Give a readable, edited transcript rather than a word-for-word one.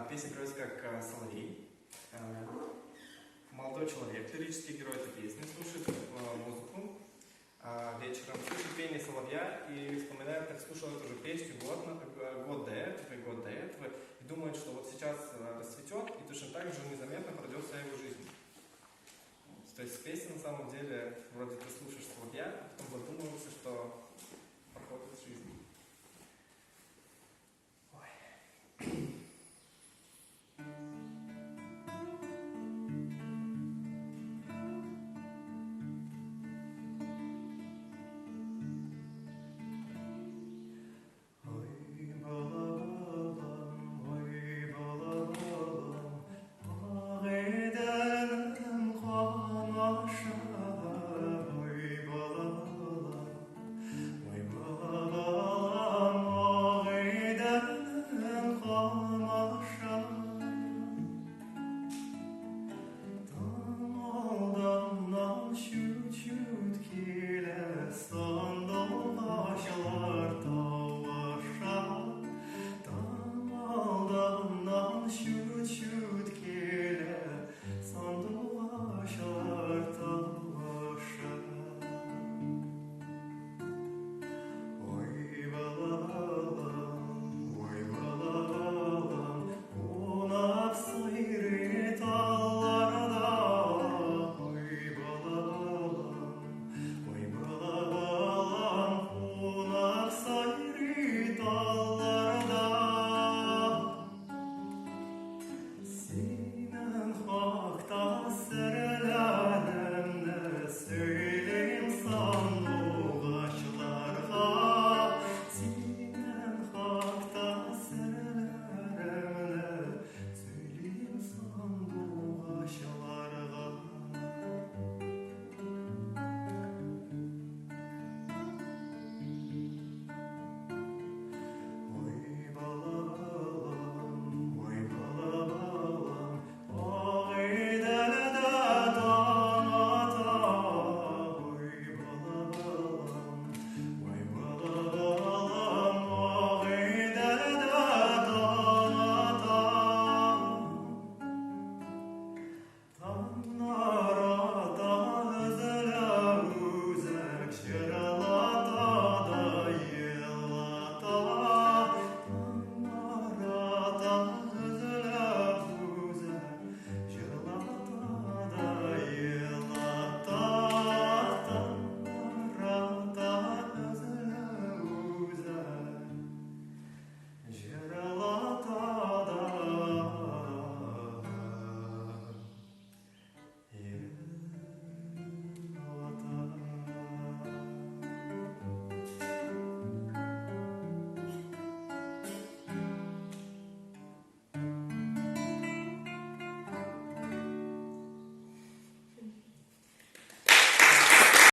Песня переводится как «Соловей». Молодой человек, лирический герой этой песни, слушает музыку вечером, слушает пение соловья и вспоминает, как слушал эту же песню год до этого, и думает, что вот сейчас расцветет, и точно так же незаметно пройдет вся его жизнь. То есть песня на самом деле, вроде ты слушаешь соловья, а потом задумываешься, что